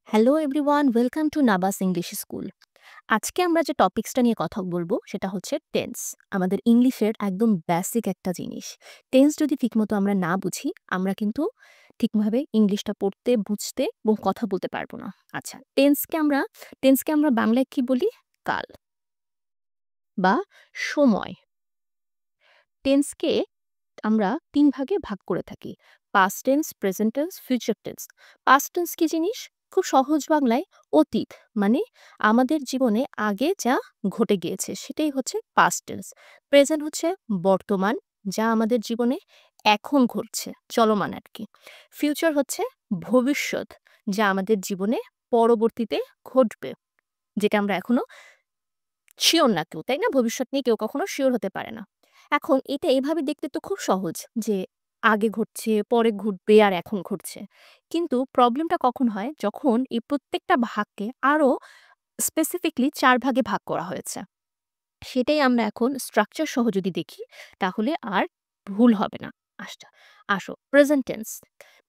Hello everyone, welcome to Nabas English school. আজকে আমরা যে টপিক্সটা নিয়ে কথা বলবো সেটা হচ্ছে টেন্স। আমাদের ইংলিশের একদম বেসিক একটা জিনিস। টেন্স যদি ঠিকমতো আমরা না বুঝি, আমরা কিন্তু ঠিকভাবে ইংলিশটা পড়তে, বুঝতে এবং কথা বলতে পারবো না। আচ্ছা, টেন্সকে আমরা বাংলায় কি বলি? কাল বা সময়। টেন্সকে আমরা ৩ ভাগে ভাগ করে থাকি। Past tense, present tense, future tense. Past tense কি জিনিস? খুব সহজ বাংলায় অতীত, মানে আমাদের জীবনে আগে যা ঘটে গিয়েছে সেটাই হচ্ছে পাস্ট টেন্স। প্রেজেন্ট হচ্ছে বর্তমান, যা আমাদের জীবনে এখন ঘটছে, চলমান আর কি। ফিউচার হচ্ছে ভবিষ্যৎ, যা আমাদের জীবনে পরবর্তীতে ঘটবে, যেটা আমরা এখনো শিওর না কেউ, তাই না? ভবিষ্যৎ নিয়ে কেউ কখনো শিওর হতে পারে না। এখন এটা এভাবে দেখতে তো খুব সহজ যে আগে ঘটছে, পরে ঘটবে আর এখন ঘটছে। কিন্তু প্রবলেমটা কখন হয়? যখন এই প্রত্যেকটা ভাগকে আরো স্পেসিফিকলি ৪ ভাগে ভাগ করা হয়েছে। সেটাই আমরা এখন স্ট্রাকচার সহ যদি দেখি, তাহলে আর ভুল হবে না। আচ্ছা, আসো প্রেজেন্ট টেন্স।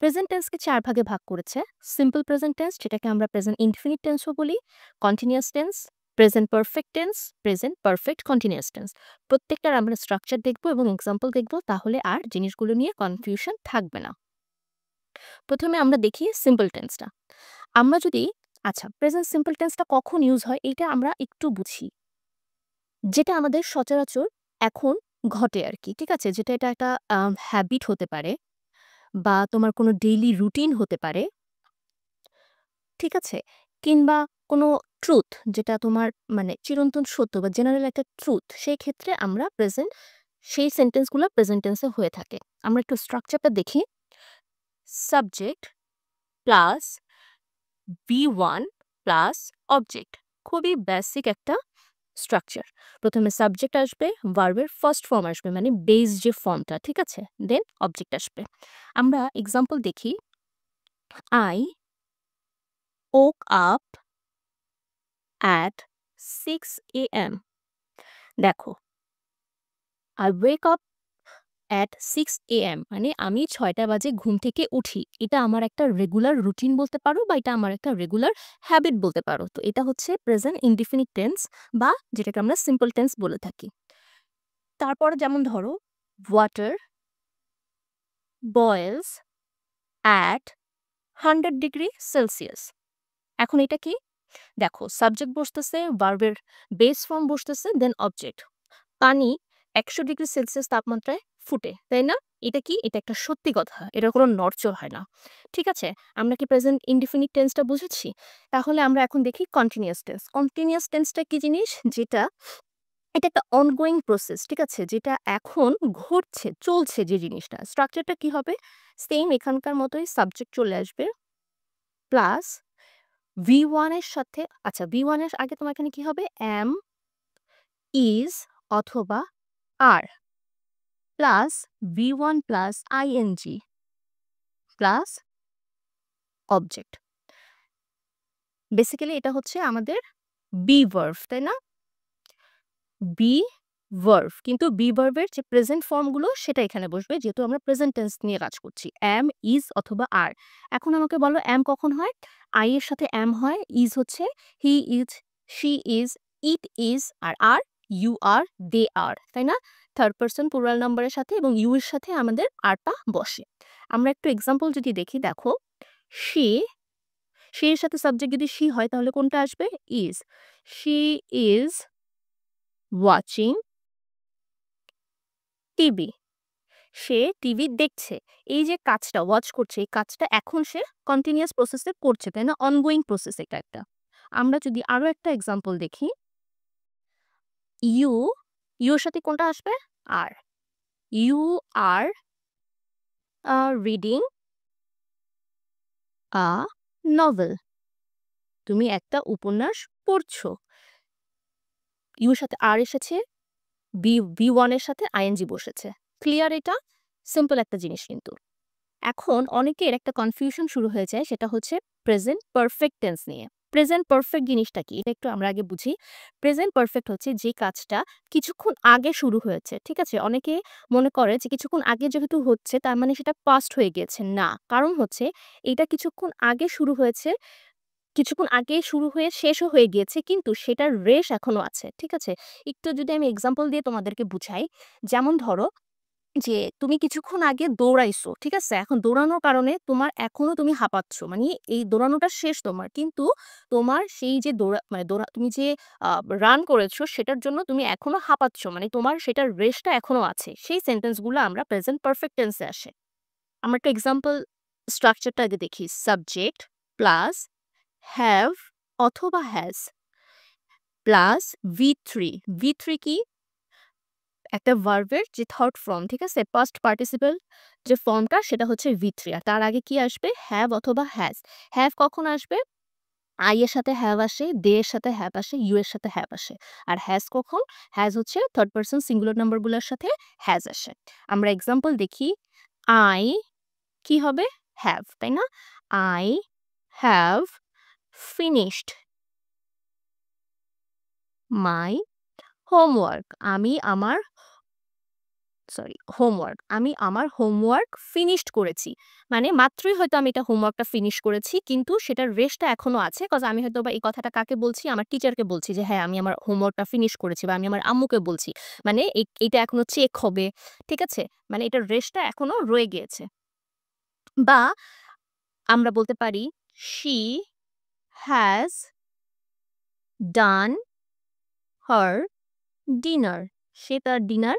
প্রেজেন্ট টেন্সকে ৪ ভাগে ভাগ করেছে। সিম্পল প্রেজেন্ট টেন্স, যেটাকে আমরা প্রেজেন্ট ইনফিনিট টেন্সও বলি, continuous tense, present perfect tense, present perfect continuous tense. প্রত্যেকটার আমরা স্ট্রাকচার দেখব এবং এক্সাম্পল দেখব, তাহলে আর জিনিসগুলো নিয়ে কনফিউশন থাকবে না। প্রথমে আমরা দেখি সিম্পল টেন্সটা। আমরা যদি আচ্ছা, প্রেজেন্ট সিম্পল টেন্সটা কখন ইউজ হয় এইটা আমরা একটু বুঝি। যেটা আমাদের সচরাচর এখন ঘটে আরকি। ঠিক আছে? যেটা এটা একটা হ্যাবিট হতে পারে বা তোমার কোনো ডেইলি রুটিন হতে পারে। ঠিক আছে? কিংবা কোনো ট্রুথ, যেটা তোমার মানে চিরন্তন সত্য বা জেনারেল একটা ট্রুথ, সেই ক্ষেত্রে আমরা সেই সেন্টেন্সগুলা প্রেজেন্ট টেন্সে হয়ে থাকে। আমরা একটু স্ট্রাকচারটা দেখি। Subject plus V1 plus object. খুবই বেসিক একটা স্ট্রাকচার। প্রথমে সাবজেক্ট আসবে, ভার্বের ফার্স্ট ফর্ম আসবে, মানে বেস যে ফর্মটা, ঠিক আছে? দেন অবজেক্ট আসবে। আমরা এক্সাম্পল দেখি। I woke up at 6 AM। দেখো, I wake up at 6 AM মানে আমি ৬টা বাজে ঘুম থেকে উঠি। এটা আমার একটা রেগুলার রুটিন বলতে পারো বা এটা আমার একটা রেগুলার হ্যাবিট বলতে পারো। তো এটা হচ্ছে প্রেজেন্ট ইনডিফিনিট টেন্স বা যেটাকে আমরা সিম্পল টেন্স বলে থাকি। তারপরে যেমন ধরো, ওয়াটার বয়েলস অ্যাট 100°C। এখন এটা কি? দেখো, সাবজেক্ট বসতেছে, ভার্বের বেস ফর্ম বসতেছে, দেন অবজেক্ট। পানি 100°C তাপমাত্রায় ফুটে, তাই না? এটা কি? এটা একটা সত্যি কথা। এটার কোনো নড়চড় হয় না। ঠিক আছে? আমরা কি প্রেজেন্ট ইনডিফিনিট টেন্সটা বুঝেছি? তাহলে আমরা এখন দেখি কন্টিনিউয়াস টেন্স। কন্টিনিউয়াস টেন্সটা কি জিনিস? এটা একটা অনগোয়িং প্রসেস, ঠিক আছে? যেটা এখন ঘটছে, চলছে যে জিনিসটা। স্ট্রাকচারটা কি হবে? সেইম এখানকার মতোই সাবজেক্ট চলে আসবে প্লাস V1 এর সাথে আচ্ছা, V1 এর আগে তোমার এখানে কি হবে? am, is অথবা are plus V1 plus ing plus object. Basically এটা হচ্ছে আমাদের বি ভার্ব, তাই না? বি ভার্ব, কিন্তু বি ভার্বের যে প্রেজেন্ট ফর্মগুলো সেটা এখানে বসবে, যেহেতু আমরা প্রেজেন্ট টেন্স নিয়ে কাজ করছি। অ্যাম, ইজ অথবা আর। এখন আমাকে বলো, অ্যাম কখন হয়? আই এর সাথে অ্যাম হয়, ইজ হচ্ছে he is, she is, it is, আর ইউ আর, দে আর, তাই না? থার্ড পারসন প্লুরাল নাম্বারের সাথে এবং ইউ এর সাথে আমাদের আরটা বসে। আমরা একটু এক্সাম্পল যদি দেখি, দেখো, শি, শি এর সাথে সাবজেক্ট যদি শি হয় তাহলে কোনটা আসবে? Is. She is watching TV. Say TV দেখছে। এই যে কাজটা ওয়াচ করছে, এই কাজটা এখন সে কন্টিনিউয়াস প্রসেসে করছে, তাই না? অনগোয়িং প্রসেস এটা একটা। আমরা যদি আরো একটা এক্সাম্পল দেখি, ইউ, ইউ এর সাথে কোনটা আসবে? Are. You are reading a novel. তুমি একটা উপন্যাস পড়ছো। ইউ এর সাথে আর এসেছে, V1 এর সাথে আইএনজি বসেছে। ক্লিয়ার এটা? সিম্পল একটা জিনিস কিন্তু। এখন অনেকের একটা কনফিউশন শুরু হয়ে যায়, সেটা হচ্ছে প্রেজেন্ট পারফেক্ট টেন্স নিয়ে। প্রেজেন্ট পারফেক্ট জিনিসটা কি? এটা একটু আমরা আগে বুঝি। প্রেজেন্ট পারফেক্ট হচ্ছে যে কাজটা কিছুক্ষণ আগে শুরু হয়েছে। ঠিক আছে? অনেকে মনে করে যে কিছুক্ষণ আগে যেহেতু হচ্ছে তার মানে সেটা পাস্ট হয়ে গিয়েছে। না। কারণ হচ্ছে এটা কিছুক্ষণ আগে শুরু হয়েছে। কিছুক্ষণ আগে শুরু হয়ে শেষও হয়ে গিয়েছে কিন্তু সেটার রেশ এখনো আছে। ঠিক আছে? একটু যদি আমি এক্সাম্পল দিয়ে তোমাদেরকে বুঝাই, যেমন ধরো যে তুমি কিছুক্ষণ আগে দৌড়াইছো, ঠিক আছে? এখন দৌড়ানোর কারণে তোমার এখনো তুমি হাঁপাচ্ছ। মানে এই দৌড়ানোটা শেষ তোমার। কিন্তু তোমার সেই যে তুমি যে আ রান করেছো সেটার জন্য তুমি এখনো হাঁপাচ্ছ। মানে তোমার সেটার রেশটা এখনো আছে। সেই সেন্টেন্স গুলো আমরা প্রেজেন্ট পারফেক্ট টেন্স এ আসে। আমরা একটা এক্সাম্পল স্ট্রাকচারটা আগে দেখি। সাবজেক্ট প্লাস হ্যাভ অথবা হ্যাজ প্লাস V3 V3 কি? একটা ভার্বের যে থার্ড ফর্ম, ঠিক আছে? পাস্ট পার্টিসিপল যে ফর্মটা সেটা হচ্ছে V3 আর তার আগে কি আসবে? হ্যাভ অথবা হ্যাজ। হ্যাভ কখন আসবে? আই এর সাথে হ্যাভ আসে, দে এর সাথে হ্যাভ আসে, ইউ এর সাথে হ্যাভ আসে। আর হ্যাজ কখন? হ্যাজ হচ্ছে থার্ড পারসন সিঙ্গুলার নাম্বার গুলোর সাথে হ্যাজ আসে। আমরা এক্সাম্পল দেখি। আই কি হবে? হ্যাভ, তাই না? I have finished my homework. আমি আমার হোমওয়ার্ক ফিনিশড করেছি। মানে মাত্রই হয়তো আমি এটা হোমওয়ার্কটা ফিনিশ করেছি কিন্তু সেটার রেশটা এখনো আছে। কজ আমি হয়তোবা এই কথাটা কাকে বলছি? আমার টিচারকে বলছি যে, "হ্যাঁ, আমি আমার হোমওয়ার্কটা ফিনিশ করেছি" বা আমি আমার আম্মুকে বলছি। মানে এইটা এখনো চেক হবে। ঠিক আছে? মানে এটার রেশটা এখনো রয়ে গিয়েছে। বা আমরা বলতে পারি, "She has done her dinner" সে তার ডিনার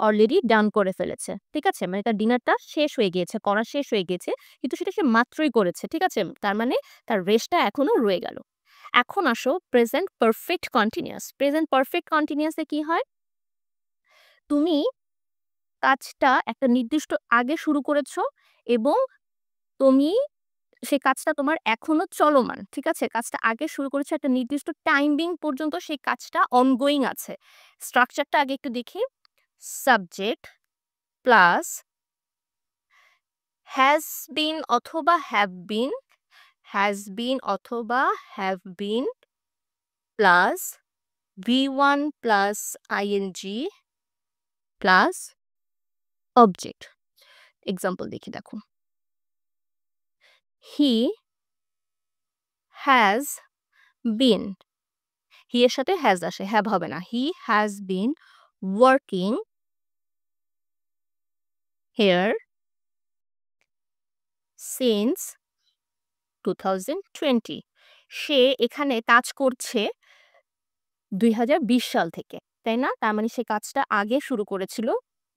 অলরেডি ডান করে ফেলেছে। ঠিক আছে? মানে তার ডিনারটা শেষ হয়ে গিয়েছে, করা শেষ হয়ে গিয়েছে। কিন্তু সেটা সে মাত্রই করেছে। ঠিক আছে? তার মানে তার রেশটা এখনো রয়ে গেল। এখন আসো present perfect continuous. Present perfect continuous এ কি হয়? তুমি কাজটা একটা নির্দিষ্ট আগে শুরু করেছো এবং তুমি সেই কাজটা তোমার এখনো চলমান। ঠিক আছে? কাজটা আগে শুরু করেছো একটা নির্দিষ্ট টাইমিং পর্যন্ত সেই কাজটা ongoing আছে। স্ট্রাকচারটা আগে একটু দেখি। সাবজেক্ট প্লাস হ্যাজ বিন অথবা হ্যাভ বিন, হ্যাজ বিন অথবা have been plus V1 plus ING plus object. Example দেখি দেখো। হি হ্যাজ বিন, হি এর সাথে হ্যাজ আসে, হ্যাভ হবে না। He has been working here since 2020। সে এখানে কাজ করছে ২০২০ সাল থেকে, তাই না? তার মানে সে কাজটা আগে শুরু করেছিল,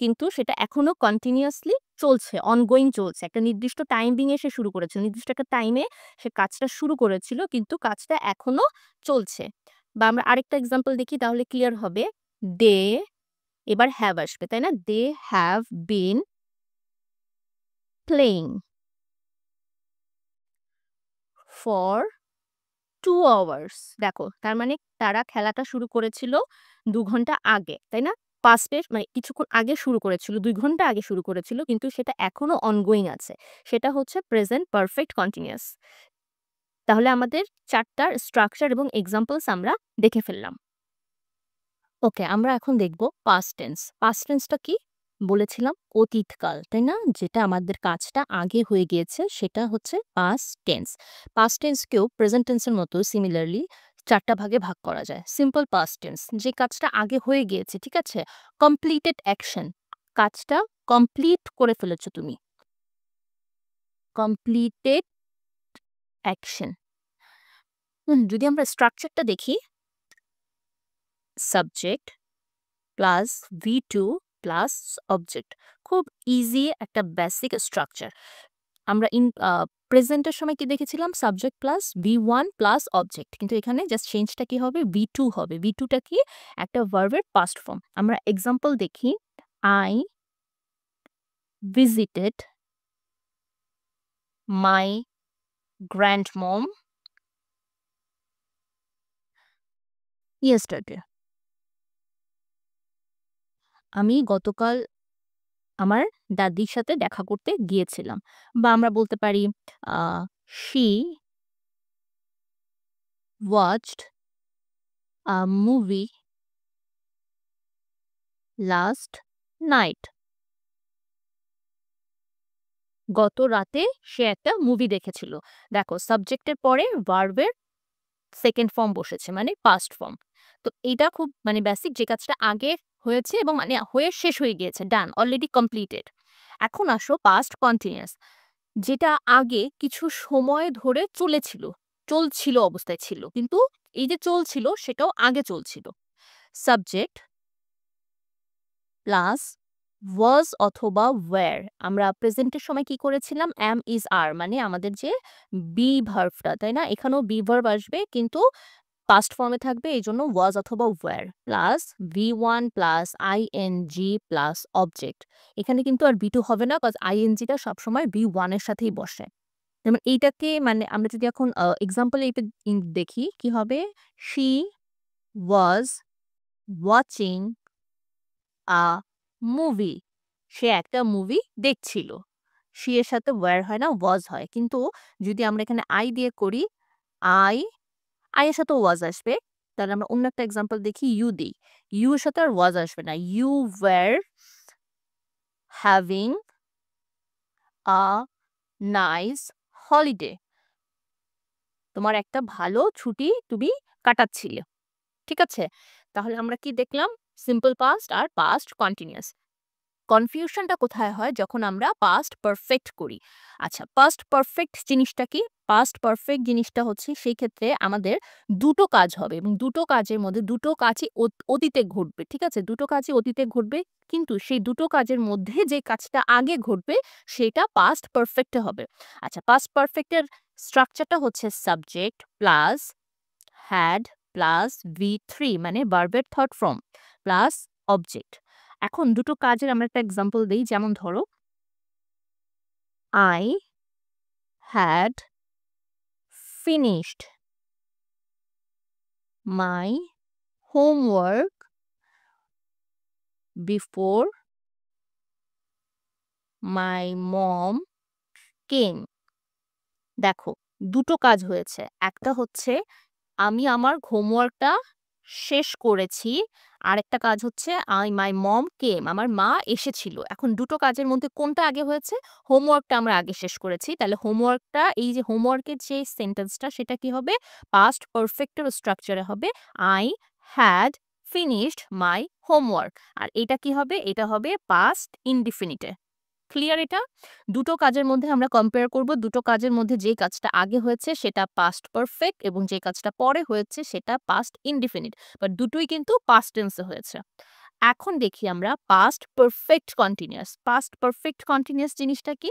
কিন্তু সেটা এখনো কন্টিনিউয়াসলি চলছে, অনগোইং চলছে। একটা নির্দিষ্ট টাইমিং এ সে শুরু করেছিল। নির্দিষ্ট একটা টাইমে সে কাজটা শুরু করেছিল, কিন্তু কাজটা এখনো চলছে। বা আমরা আরেকটা এক্সাম্পল দেখি তাহলে ক্লিয়ার হবে। দে এবার হ্যাভ আসবে, তাই না? They have been playing for 2 hours. দেখো, তার মানে তারা খেলাটা শুরু করেছিল ২ ঘন্টা আগে, তাই না? পাস্টে মানে কিছুক্ষণ আগে শুরু করেছিল, ২ ঘন্টা আগে শুরু করেছিল কিন্তু সেটা এখনো অনগোইং আছে। সেটা হচ্ছে প্রেজেন্ট পারফেক্ট কন্টিনিউয়াস। তাহলে আমাদের ৪ টার স্ট্রাকচার এবং এক্সাম্পলস আমরা দেখে ফেললাম। ওকে, আমরা এখন দেখব পাস্ট টেন্স। পাস্ট টেন্সটা কি? বলেছিলাম অতীতকাল, তাই না? যেটা আমাদের কাজটা আগে হয়ে গিয়েছে সেটা হচ্ছে পাস্ট টেন্স। পাস্ট টেন্সকেও প্রেজেন্ট টেন্সের মতো সিমিলারলি ৪ টা ভাগে ভাগ করা যায়। সিম্পল পাস্ট টেন্স যে কাজটা আগে হয়ে গিয়েছে, ঠিক আছে? কমপ্লিটেড অ্যাকশন, কাজটা কমপ্লিট করে ফেলেছো তুমি। Completed action. যদি আমরা স্ট্রাকচারটা দেখি, subject plus V2 plus object. খুব ইজি একটা বেসিক স্ট্রাকচার। আমরা প্রেজেন্টের সময় কি দেখেছিলাম? Subject plus V1 plus object. কিন্তু এখানে জাস্ট চেঞ্জটা কি হবে? V2 হবে। V2 টা কি? একটা ভার্বের পাস্ট ফর্ম। আমরা এক্সাম্পল দেখি। I visited my grandmom yesterday. আমি গতকাল আমার দাদির সাথে দেখা করতে গিয়েছিলাম। বা আমরা বলতে পারি আ she watched a movie last night. গত রাতে সে একটা মুভি দেখেছিল। দেখো সাবজেক্টের পরে ভার্বের সেকেন্ড ফর্ম বসেছে মানে পাস্ট ফর্ম। তো এটা খুব মানে বেসিক, যে কাজটা আগে হয়েছে এবং মানে হয়ে শেষ হয়ে গিয়েছে, ডান, অলরেডি কমপ্লিটেড। এখন আসো পাস্ট কন্টিনিউয়াস, যেটা আগে কিছু সময় ধরে চলছিল অবস্থায় ছিল, কিন্তু এই যে চলছিল সেটাও আগে চলছিল। সাবজেক্ট প্লাস ওয়াজ অথবা ওয়্যার। আমরা প্রেজেন্টের সময় কি করেছিলাম, এম ইজ আর, মানে আমাদের যে বি ভার্বটা, তাই না? এখানেও বি ভার্ব আসবে কিন্তু পাস্ট ফর্মে থাকবে, এই জন্য ওয়াজ অথবা were plus V1 plus ING plus object. এখানে কিন্তু আর B2 হবে না, কজ আইএনজিটা সবসময় B1 এর সাথেই বসে। যেমন এইটাকে মানে আমরা যদি এখন এক্সাম্পল এইটা দেখি কি হবে, she was watching a movie. সে একটা মুভি দেখছিল। শি এর সাথে ওয়্যার হয় না, ওয়াজ হয়। কিন্তু যদি আমরা এখানে আই দিয়ে করি, আই আই এর সাথেও ওয়াজ আসবে। তাহলে আমরা অন্য একটা এক্সাম্পল দেখি, ইউ দিই। ইউ এর সাথে আর ওয়াজ আসবে না। You were having a nice holiday. তোমার একটা ভালো ছুটি তুমি কাটাচ্ছিলে। ঠিক আছে? তাহলে আমরা কি দেখলাম? সিম্পল পাস্ট আর পাস্ট কন্টিনিউয়াস। কনফিউশনটা কোথায় হয়? যখন আমরা পাস্ট পারফেক্ট করি। আচ্ছা, পাস্ট পারফেক্ট জিনিসটা কি? পাস্ট পারফেক্ট জিনিসটা হচ্ছে সেই ক্ষেত্রে আমাদের দুটো কাজ হবে এবং দুটো কাজের মধ্যে দুটো কাজই অতীতে ঘটবে। ঠিক আছে? দুটো কাজই অতীতে ঘটবে, কিন্তু সেই দুটো কাজের মধ্যে যে কাজটা আগে ঘটবে সেটা পাস্ট পারফেক্টে হবে। আচ্ছা, পাস্ট পারফেক্টের স্ট্রাকচারটা হচ্ছে subject plus had plus V3 মানে ভার্বের থার্ড ফর্ম প্লাস অবজেক্ট। এখন দুটো কাজের আমরা একটা এক্সাম্পল দেই, যেমন ধরো I had finished my homework before my mom came. দেখো দুটো কাজ হয়েছে, একটা হচ্ছে আমি আমার হোমওয়ার্কটা শেষ করেছি। আরেকটা কাজ হচ্ছে মাই মম কেম, আমার মা এসেছিল। এখন দুটো কাজের মধ্যে কোনটা আগে হয়েছে? হোমওয়ার্কটা আমরা আগে শেষ করেছি। তাহলে হোমওয়ার্কটা, এই যে হোমওয়ার্কের যে সেন্টেন্সটা সেটা কি হবে? পাস্ট পারফেক্টের স্ট্রাকচারে হবে I had finished my homework. আর এটা কি হবে? এটা হবে পাস্ট ইনডিফিনিটে। ক্লিয়ার এটা? দুটো কাজের মধ্যে আমরা কম্পেয়ার করব, দুটো কাজের মধ্যে যে কাজটা আগে হয়েছে সেটা পাস্ট পারফেক্ট এবং যে কাজটা পরে হয়েছে সেটা পাস্ট ইনডিফিনিট। বাট দুটোই কিন্তু পাস্ট টেন্সে হয়েছে। এখন দেখি আমরা past perfect continuous. Past perfect continuous জিনিসটা কি?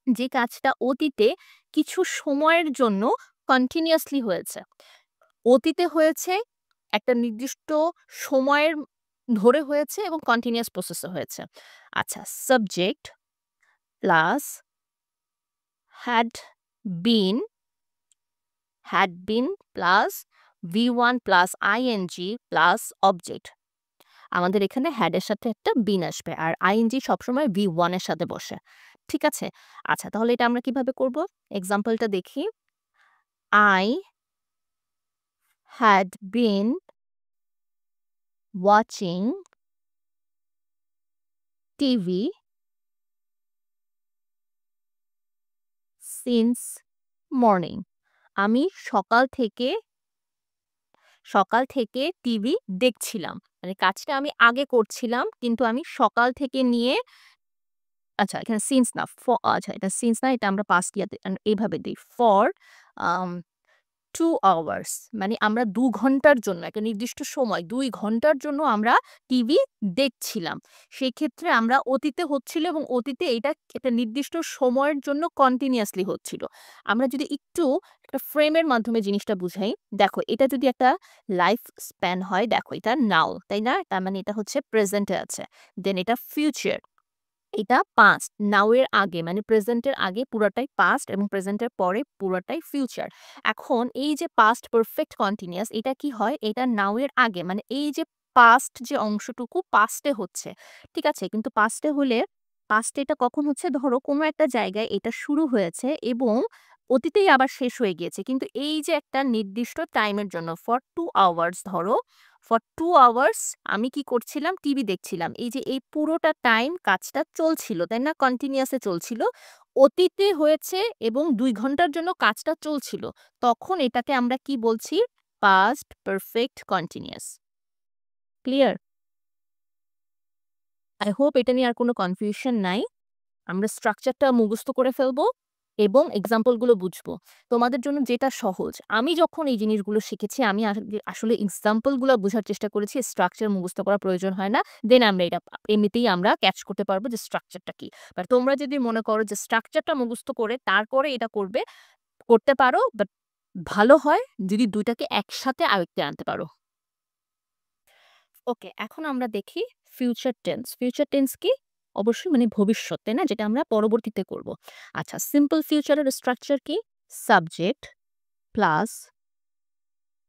যে কাজটা অতীতে কিছু সময়ের জন্য কন্টিনিউয়াসলি হয়েছে। অতীতে হয়েছে, একটা নির্দিষ্ট সময়ের ধরে হয়েছে এবং কন্টিনিউয়াস প্রসেসে হয়েছে। আচ্ছা, subject plus had been plus V1 plus ING plus object. আমাদের এখানে had এর সাথে একটা বিন আসবে আর আইএনজি সবসময় V1 এর সাথে বসে। ঠিক আছে? আচ্ছা, তাহলে এটা আমরা কিভাবে করব? এক্সাম্পলটা দেখি। I had been watching TV since morning. আমি সকাল থেকে টিভি দেখছিলাম। মানে কাজটা আমি আগে করছিলাম কিন্তু আমি সকাল থেকে নিয়ে, আচ্ছা এখানে সিন্স না, আচ্ছা এটা সিন্স না, এটা আমরা পাস্ট ইয়াতে এইভাবে দেই। ফর আম 2 আওয়ার্স, মানে আমরা ২ ঘন্টার জন্য, একটা নির্দিষ্ট সময় ২ ঘন্টার জন্য আমরা টিভি দেখছিলাম। সেক্ষেত্রে আমরা অতীতে হচ্ছিল এবং অতীতে এটা একটা নির্দিষ্ট সময়ের জন্য কন্টিনিউয়াসলি হচ্ছিল। আমরা যদি একটু একটা ফ্রেমের মাধ্যমে জিনিসটা বুঝাই, দেখো এটা যদি একটা লাইফ স্প্যান হয়, দেখো এটা নাও, তাই না? তার মানে এটা হচ্ছে প্রেজেন্টে আছে। দেন এটা ফিউচার, এটা পাস্ট। নাও এর আগে মানে প্রেজেন্টের আগে পুরাটাই পাস্ট এবং প্রেজেন্টের পরে পুরাটাই ফিউচার। এখন এই যে পাস্ট পারফেক্ট কন্টিনিউয়াস, এটা কি হয়? এটা নাও এর আগে, মানে এই যে পাস্ট যে অংশটুকু পাস্টে হচ্ছে। ঠিক আছে? কিন্তু পাস্টে হলে পাস্টে এটা কখন হচ্ছে? ধরো কোনো একটা জায়গায় এটা শুরু হয়েছে এবং অতীতেই আবার শেষ হয়ে গিয়েছে। কিন্তু এই যে একটা নির্দিষ্ট টাইমের জন্য ফর 2 আওয়ার্স ধরো, ফর 2 আওয়ার্স আমি কি করছিলাম? টিভি দেখছিলাম। এই যে এই পুরোটা টাইম কাজটা চলছিল, তাই না? কন্টিনিউয়াস এ চলছিল। অতীতে হয়েছে এবং ২ ঘন্টার জন্য কাজটা চলছিল। তখন এটাকে আমরা কি বলছি? Past perfect continuous. Clear? I hope এটা নিয়ে আর কোনো কনফিউশন নাই। আমরা স্ট্রাকচারটা মুখস্থ করে ফেলবো এবং এক্সাম্পল গুলো বুঝবো। তোমাদের জন্য যেটা সহজ, আমি যখন এই জিনিসগুলো শিখেছি আমি আসলে এক্সাম্পল গুলা বুঝার চেষ্টা করেছি। স্ট্রাকচার মুখস্থ করার প্রয়োজন হয় না। দেন আমরা এটা এমনিতেই আমরা ক্যাচ করতে পারবো যে স্ট্রাকচারটা কি। বাট তোমরা যদি মনে করো যে স্ট্রাকচারটা মুখস্থ করে তারপরে এটা করবে, করতে পারো। বাট ভালো হয় যদি ২ টাকে একসাথে আয়ত্তে আনতে পারো। ওকে, এখন আমরা দেখি ফিউচার টেন্স। ফিউচার টেন্স কি? অবশ্যই মানে ভবিষ্যৎ, তাই না? যেটা আমরা পরবর্তীতে করব। আচ্ছা, সিম্পল ফিউচারের স্ট্রাকচার কি? Subject plus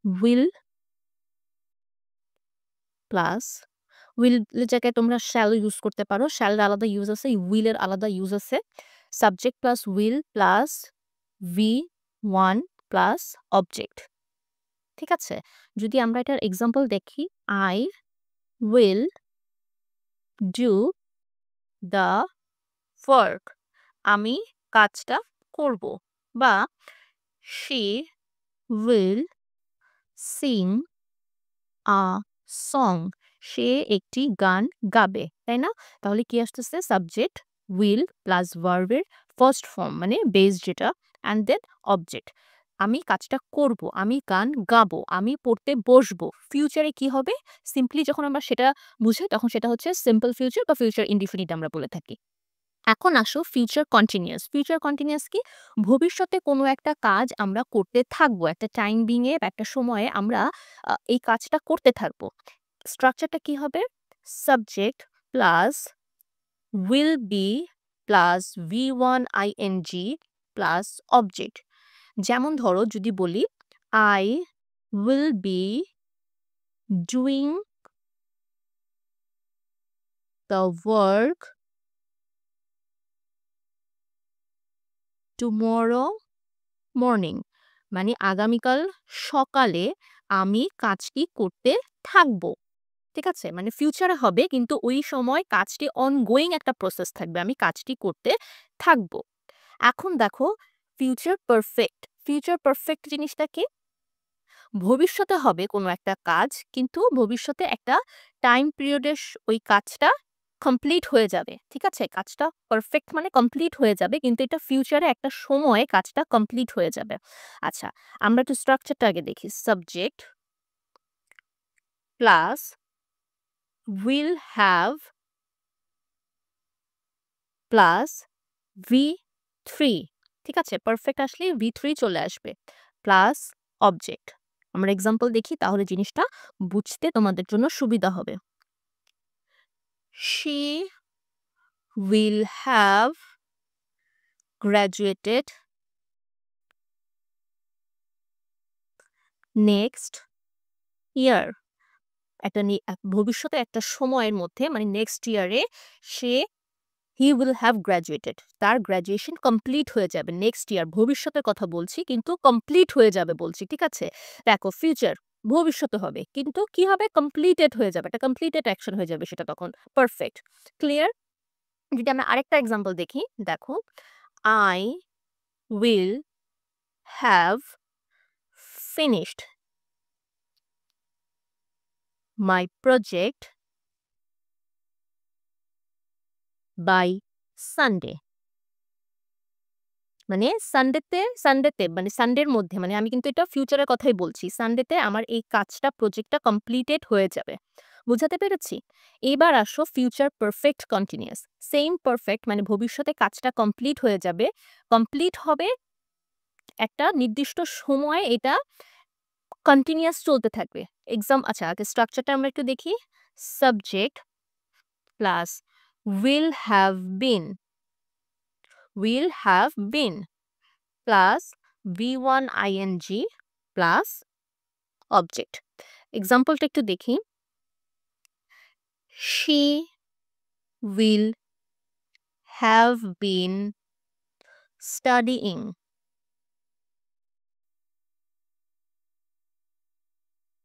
will plus will এর জায়গায় তোমরা শ্যাল ইউজ করতে পারো। শ্যাল এর আলাদা ইউজ আছে, উইল এর আলাদা ইউজ আছে। Subject plus will plus V one plus object. ঠিক আছে? যদি আমরা এটার এক্সাম্পল দেখি, I will do the work. আমি কাজটা করব। বা she will sing a song. সে একটি গান গাবে। তাই না? তাহলে কি আসতেছে? সাবজেক্ট will প্লাস ভার্বের ফার্স্ট ফর্ম মানে বেস যেটা অ্যান্ড দেন অবজেক্ট। আমি কাজটা করব, আমি গান গাবো, আমি পড়তে বসবো। ফিউচারে কি হবে? সিম্পলি যখন আমরা সেটা বুঝাই তখন সেটা হচ্ছে সিম্পল ফিউচার বা ফিউচার ইনডিফিনিট আমরা বলে থাকি। এখন আসো ফিউচার কন্টিনিউয়াস। ফিউচার কন্টিনিউয়াস কি? ভবিষ্যতে কোনো একটা কাজ আমরা করতে থাকবো। একটা টাইম বিং এ বা একটা সময়ে আমরা এই কাজটা করতে থাকবো। স্ট্রাকচারটা কি হবে? Subject plus will be plus V1 ing plus object. যেমন ধরো যদি বলি I will be doing the work tomorrow morning. মানে আগামীকাল সকালে আমি কাজটি করতে থাকবো। ঠিক আছে? মানে ফিউচারে হবে কিন্তু ওই সময় কাজটি ongoing একটা প্রসেস থাকবে। আমি কাজটি করতে থাকবো। এখন দেখো ফিউচার পারফেক্ট। ফিউচার পারফেক্ট জিনিসটা কি? ভবিষ্যতে হবে কোনো একটা কাজ কিন্তু ভবিষ্যতে একটা টাইম পিরিয়ডে ওই কাজটা কমপ্লিট হয়ে যাবে। ঠিক আছে? কাজটা পারফেক্ট মানে কমপ্লিট হয়ে যাবে কিন্তু এটা ফিউচারে একটা সময়ে কাজটা কমপ্লিট হয়ে যাবে। আচ্ছা, আমরা একটু স্ট্রাকচারটা আগে দেখি। Subject plus will have plus V3। ঠিক আছে? পারফেক্ট আসলে V3 চলে আসবে। Plus object. আমরা এক্সাম্পল দেখি তাহলে জিনিসটা বুঝতে তোমাদের জন্য সুবিধা হবে। She will have graduated next year. একটা ভবিষ্যতে একটা সময়ের মধ্যে মানে নেক্সট ইয়ারে সে he will have graduated. তার গ্র্যাজুয়েশন কমপ্লিট হয়ে যাবে নেক্সট ইয়ার। ভবিষ্যতের কথা বলছি কিন্তু কমপ্লিট হয়ে যাবে বলছি। ঠিক আছে? দেখো ফিউচার ভবিষ্যতে হবে। কিন্তু কি হবে? কমপ্লিটেড হয়ে যাবে। একটা কমপ্লিটেড অ্যাকশন হয়ে যাবে সেটা তখন। পারফেক্ট। ক্লিয়ার? যদি আমরা আরেকটা এক্সাম্পল দেখি, দেখো I will have finished my project by Sunday. মানে সানডেতে মানে সানডের মধ্যে মানে আমি কিন্তু এটা ফিউচারের কথাই বলছি। সানডেতে আমার এই কাজটা প্রজেক্টটা কমপ্লিটেড হয়ে যাবে। বুঝাতে পেরেছি? এবার আসো future perfect continuous. Same perfect মানে ভবিষ্যতে কাজটা কমপ্লিট হয়ে যাবে। কমপ্লিট হবে একটা নির্দিষ্ট সময়ে এটা কন্টিনিউয়াস চলতে থাকবে। আচ্ছা আগে স্ট্রাকচারটা আমরা একটু দেখি। Subject plus will have been, will have been plus V1 ing plus object. এক্সাম্পলটা একটু দেখি। She will have been studying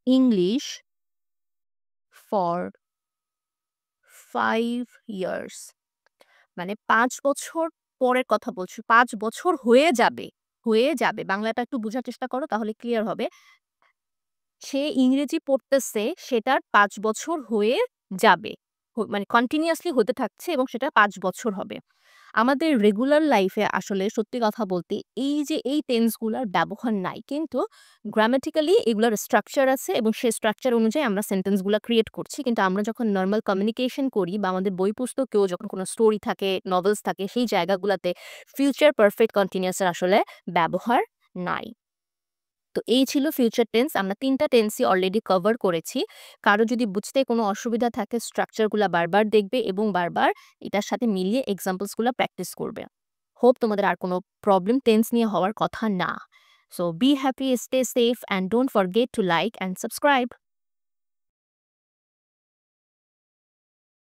English for 5 years. মানে ৫ বছর পরের কথা বলছি। ৫ বছর হয়ে যাবে। বাংলাটা একটু বুঝার চেষ্টা করো তাহলে ক্লিয়ার হবে। সে ইংরেজি পড়তেছে সেটার ৫ বছর হয়ে যাবে। মানে কন্টিনিউয়াসলি হতে থাকছে এবং সেটা ৫ বছর হবে। আমাদের রেগুলার লাইফে আসলে সত্যি কথা বলতে এই যে এই টেন্স গুলার ব্যবহার নাই। কিন্তু গ্রামাটিক্যালি এগুলার স্ট্রাকচার আছে এবং সেই স্ট্রাকচার অনুযায়ী আমরা সেন্টেন্স গুলা ক্রিয়েট করছি। কিন্তু আমরা যখন নরমাল কমিউনিকেশন করি বা আমাদের বই পুস্তকেও যখন কোনো স্টোরি থাকে, নভেলস থাকে সেই জায়গাগুলাতে ফিউচার পারফেক্ট কন্টিনিউয়াস এর আসলে ব্যবহার নাই। তো এই ছিল ফিউচার টেন্স। আমরা ৩ টা টেন্সই অলরেডি কভার করেছি। কারো যদি বুঝতে কোনো অসুবিধা থাকে স্ট্রাকচার গুলা বারবার দেখবে এবং বারবার এটার সাথে মিলিয়ে এক্সাম্পলস গুলা প্র্যাকটিস করবে। হোপ তোমাদের আর কোনো প্রবলেম টেন্স নিয়ে হওয়ার কথা না। So be happy, stay safe and don't forget to like and subscribe.